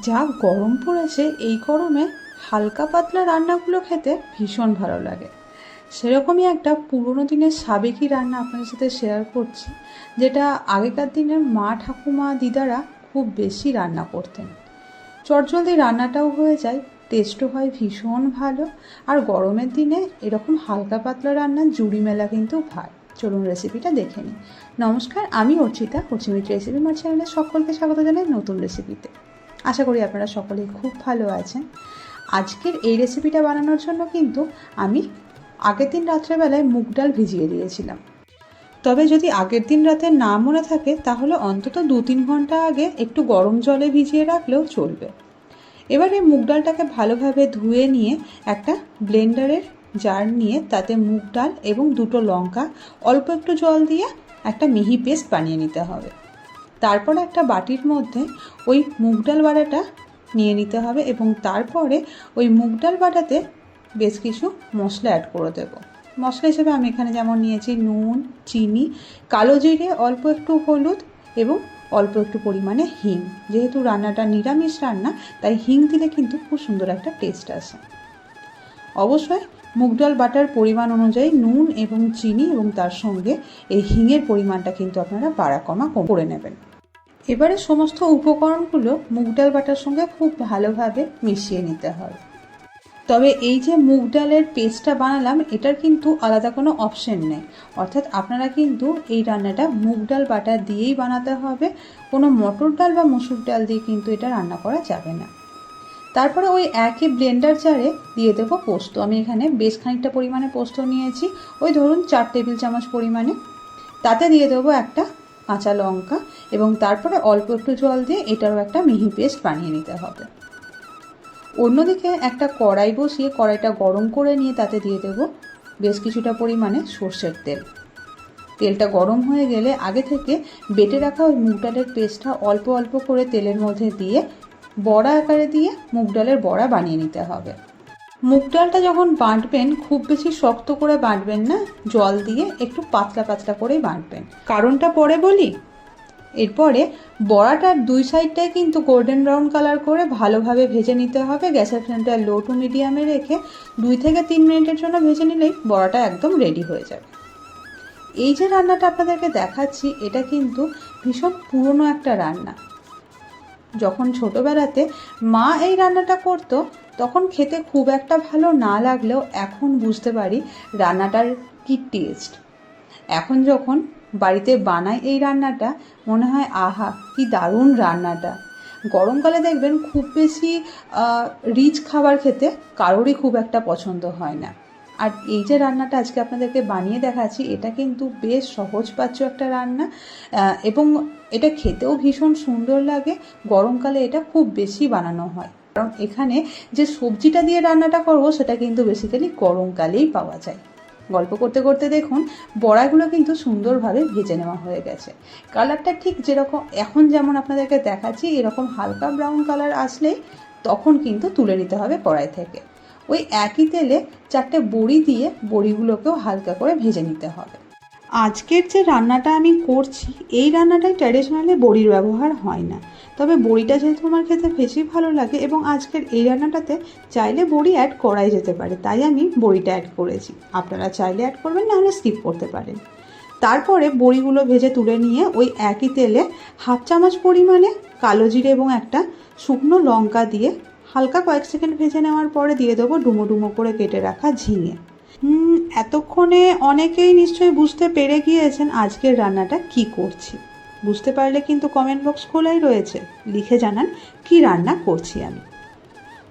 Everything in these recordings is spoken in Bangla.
যা গরম পড়েছে এই গরমে হালকা পাতলা রান্নাগুলো খেতে ভীষণ ভালো লাগে। সেরকমই একটা পুরোনো দিনের সাবেকি রান্না আপনাদের সাথে শেয়ার করছি, যেটা আগেকার দিনের মা ঠাকুমা দিদারা খুব বেশি রান্না করতেন। চটজলদি রান্নাটাও হয়ে যায়, টেস্টও হয় ভীষণ ভালো। আর গরমের দিনে এরকম হালকা পাতলা রান্নার জুড়ি মেলা কিন্তু ভাই। চলুন রেসিপিটা দেখে নিই। নমস্কার, আমি অর্চিতা, অর্চিমিট রেসিপি মার চ্যানেলে সকলকে স্বাগত জানাই নতুন রেসিপিতে। আশা করি আপনারা সকলেই খুব ভালো আছেন। আজকের এই রেসিপিটা বানানোর জন্য কিন্তু আমি আগের দিন রাত্রেবেলায় মুগ ডাল ভিজিয়ে দিয়েছিলাম। তবে যদি আগের দিন রাতে না মনে থাকে তাহলে অন্তত 2-3 ঘন্টা আগে একটু গরম জলে ভিজিয়ে রাখলেও চলবে। এবারে মুগ ডালটাকে ভালোভাবে ধুয়ে নিয়ে একটা ব্লেন্ডারের জার নিয়ে তাতে মুগ ডাল এবং 2টো লঙ্কা অল্প একটু জল দিয়ে একটা মিহি পেস্ট বানিয়ে নিতে হবে। তারপরে একটা বাটির মধ্যে ওই মুগ ডাল বাটাটা নিয়ে নিতে হবে এবং তারপরে ওই মুগ ডাল বাটাতে বেশ কিছু মশলা অ্যাড করে দেবো। মশলা হিসেবে আমি এখানে যেমন নিয়েছি নুন, চিনি, কালো জিরে, অল্প একটু হলুদ এবং অল্প একটু পরিমাণে হিং। যেহেতু রান্নাটা নিরামিষ রান্না, তাই হিং দিলে কিন্তু খুব সুন্দর একটা টেস্ট আসে। অবশ্যই মুগ ডাল বাটার পরিমাণ অনুযায়ী নুন এবং চিনি এবং তার সঙ্গে এই হিঙের পরিমাণটা কিন্তু আপনারা বাড়া কমা করে নেবেন। এবারে সমস্ত উপকরণগুলো মুগ ডাল বাটার সঙ্গে খুব ভালোভাবে মিশিয়ে নিতে হবে। তবে এই যে মুগ ডালের পেস্টটা বানালাম, এটার কিন্তু আলাদা কোনো অপশন নেই। অর্থাৎ আপনারা কিন্তু এই রান্নাটা মুগ ডাল বাটা দিয়েই বানাতে হবে, কোনো মটর ডাল বা মসুর ডাল দিয়ে কিন্তু এটা রান্না করা যাবে না। তারপরে ওই একই ব্লেন্ডার জারে দিয়ে দেবো পোস্ত। আমি এখানে বেশ খানিকটা পরিমাণে পোস্ত নিয়েছি, ওই ধরুন 4 টেবিল চামচ পরিমাণে। তাতে দিয়ে দেবো একটা কাঁচা লঙ্কা এবং তারপরে অল্প একটু জল দিয়ে এটারও একটা মিহি পেস্ট বানিয়ে নিতে হবে। অন্যদিকে একটা কড়াই বসিয়ে কড়াইটা গরম করে নিয়ে তাতে দিয়ে দেবো বেশ কিছুটা পরিমাণে সর্ষের তেল। তেলটা গরম হয়ে গেলে আগে থেকে বেটে রাখা ওই মুগ ডালের পেস্টটা অল্প অল্প করে তেলের মধ্যে দিয়ে বড়া আকারে দিয়ে মুগ ডালের বড়া বানিয়ে নিতে হবে। মুগ ডালটা যখন বাটবেন খুব বেশি শক্ত করে বাটবেন না, জল দিয়ে একটু পাতলা পাতলা করেই বাটবেন। কারণটা পরে বলি। এরপরে বড়াটার 2 সাইডটাই কিন্তু গোল্ডেন ব্রাউন কালার করে ভালোভাবে ভেজে নিতে হবে। গ্যাসের ফ্লেমটা লো টু মিডিয়ামে রেখে 2 থেকে 3 মিনিটের জন্য ভেজে নিলেই বড়াটা একদম রেডি হয়ে যাবে। এই যে রান্নাটা আপনাদেরকে দেখাচ্ছি, এটা কিন্তু ভীষণ পুরনো একটা রান্না। যখন ছোটোবেলাতে মা এই রান্নাটা করতো তখন খেতে খুব একটা ভালো না লাগলেও এখন বুঝতে পারি রান্নাটার কী টেস্ট। এখন যখন বাড়িতে বানাই এই রান্নাটা মনে হয় আহা কি দারুণ রান্নাটা। গরমকালে দেখবেন খুব বেশি রিচ খাবার খেতে কারোরই খুব একটা পছন্দ হয় না। আর এই যে রান্নাটা আজকে আপনাদেরকে বানিয়ে দেখাচ্ছি, এটা কিন্তু বেশ সহজপাচ্য একটা রান্না এবং এটা খেতেও ভীষণ সুন্দর লাগে। গরমকালে এটা খুব বেশি বানানো হয়, কারণ এখানে যে সবজিটা দিয়ে রান্নাটা করব সেটা কিন্তু বেসিক্যালি গরমকালেই পাওয়া যায়। গল্প করতে করতে দেখুন বড়াগুলো কিন্তু সুন্দরভাবে ভেজে নেওয়া হয়ে গেছে। কালারটা ঠিক যেরকম এখন যেমন আপনাদেরকে দেখাচ্ছি এরকম হালকা ব্রাউন কালার আসলেই তখন কিন্তু তুলে নিতে হবে কড়াই থেকে। ওই একই তেলে 4টে বড়ি দিয়ে বড়িগুলোকেও হালকা করে ভেজে নিতে হবে। আজকের যে রান্নাটা আমি করছি এই রান্নাটায় ট্র্যাডিশনালি বড়ির ব্যবহার হয় না, তবে বড়িটা যেহেতু আমার খেতে বেশি ভালো লাগে এবং আজকের এই রান্নাটাতে চাইলে বড়ি অ্যাড করাই যেতে পারে, তাই আমি বড়িটা অ্যাড করেছি। আপনারা চাইলে অ্যাড করবেন, না হলে স্কিপ করতে পারেন। তারপরে বড়িগুলো ভেজে তুলে নিয়ে ওই একই তেলে 1/2 চামচ পরিমাণে কালো জিরে এবং একটা শুকনো লঙ্কা দিয়ে হালকা কয়েক সেকেন্ড ভেজে নেওয়ার পরে দিয়ে দেবো ডুমো ডুমো করে কেটে রাখা ঝিঙে। এতক্ষণে অনেকেই নিশ্চয়ই বুঝতে পেরে গিয়েছেন আজকের রান্নাটা কি করছি। বুঝতে পারলে কিন্তু কমেন্ট বক্স খোলাই রয়েছে, লিখে জানান কি রান্না করছি আমি।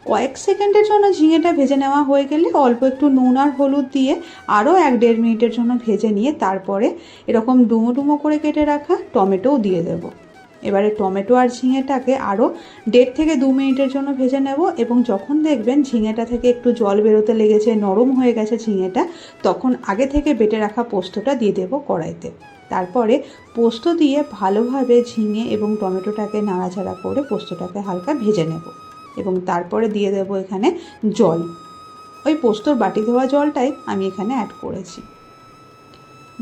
কয়েক সেকেন্ডের জন্য ঝিঙেটা ভেজে নেওয়া হয়ে গেলে অল্প একটু নুন আর হলুদ দিয়ে আরও 1-1.5 মিনিটের জন্য ভেজে নিয়ে তারপরে এরকম ডুমো ডুমো করে কেটে রাখা টমেটোও দিয়ে দেবো। এবারে টমেটো আর ঝিঙেটাকে আরও 1.5 থেকে 2 মিনিটের জন্য ভেজে নেব এবং যখন দেখবেন ঝিঙেটা থেকে একটু জল বেরোতে লেগেছে, নরম হয়ে গেছে ঝিঙেটা, তখন আগে থেকে বেটে রাখা পোস্তটা দিয়ে দেবো কড়াইতে। তারপরে পোস্ত দিয়ে ভালোভাবে ঝিঙে এবং টমেটোটাকে নাড়াচাড়া করে পোস্তটাকে হালকা ভেজে নেব এবং তারপরে দিয়ে দেবো এখানে জল। ওই পোস্তর বাটি ধোয়া জলটাই আমি এখানে অ্যাড করেছি।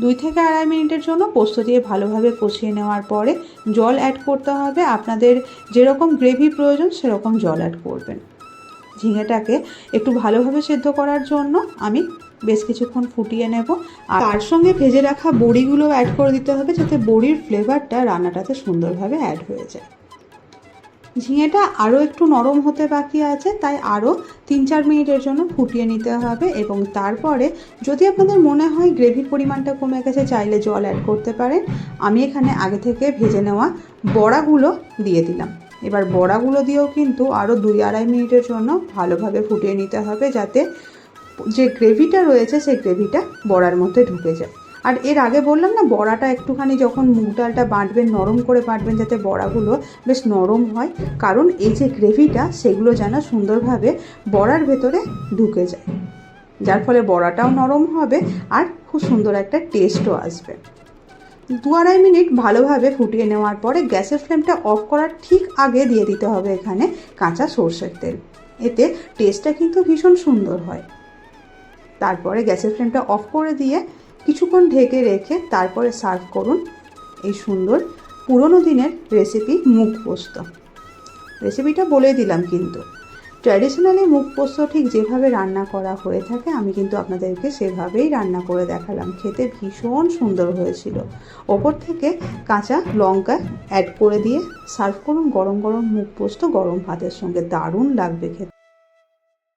2 থেকে আড়াই মিনিটের জন্য পোস্ত দিয়ে ভালোভাবে কষিয়ে নেওয়ার পরে জল অ্যাড করতে হবে। আপনাদের যেরকম গ্রেভি প্রয়োজন সেরকম জল অ্যাড করবেন। ঝিঙেটাকে একটু ভালোভাবে সেদ্ধ করার জন্য আমি বেশ কিছুক্ষণ ফুটিয়ে নেব। আর তার সঙ্গে ভেজে রাখা বড়িগুলো অ্যাড করে দিতে হবে, যাতে বড়ির ফ্লেভারটা রান্নাটাতে সুন্দরভাবে অ্যাড হয়ে যায়। ঝিঙেটা আরও একটু নরম হতে বাকি আছে, তাই আরও 3-4 মিনিটের জন্য ফুটিয়ে নিতে হবে। এবং তারপরে যদি আপনাদের মনে হয় গ্রেভির পরিমাণটা কমে গেছে, চাইলে জল অ্যাড করতে পারেন। আমি এখানে আগে থেকে ভেজে নেওয়া বড়াগুলো দিয়ে দিলাম। এবার বড়াগুলো দিয়েও কিন্তু আরও 2-2.5 মিনিটের জন্য ভালোভাবে ফুটিয়ে নিতে হবে, যাতে যে গ্রেভিটা রয়েছে সেই গ্রেভিটা বড়ার মধ্যে ঢুকে যায়। আর এর আগে বললাম না, বড়াটা একটুখানি যখন মুগ ডালটা বাটবেন নরম করে বাটবেন, যাতে বড়াগুলো বেশ নরম হয়, কারণ এই যে গ্রেভিটা সেগুলো যেন সুন্দরভাবে বড়ার ভেতরে ঢুকে যায়, যার ফলে বড়াটাও নরম হবে আর খুব সুন্দর একটা টেস্টও আসবে। 2-2.5 মিনিট ভালোভাবে ফুটিয়ে নেওয়ার পরে গ্যাসের ফ্লেমটা অফ করার ঠিক আগে দিয়ে দিতে হবে এখানে কাঁচা সরষের তেল। এতে টেস্টটা কিন্তু ভীষণ সুন্দর হয়। তারপরে গ্যাসের ফ্লেমটা অফ করে দিয়ে কিছুক্ষণ ঢেকে রেখে তারপরে সার্ভ করুন এই সুন্দর পুরনো দিনের রেসিপি মুগ পোস্ত। রেসিপিটা বলে দিলাম, কিন্তু ট্র্যাডিশনালি মুগ পোস্ত ঠিক যেভাবে রান্না করা হয়ে থাকে আমি কিন্তু আপনাদেরকে সেভাবেই রান্না করে দেখালাম। খেতে ভীষণ সুন্দর হয়েছিল। ওপর থেকে কাঁচা লঙ্কা অ্যাড করে দিয়ে সার্ভ করুন গরম গরম মুগ পোস্ত গরম ভাতের সঙ্গে, দারুণ লাগবে খেতে।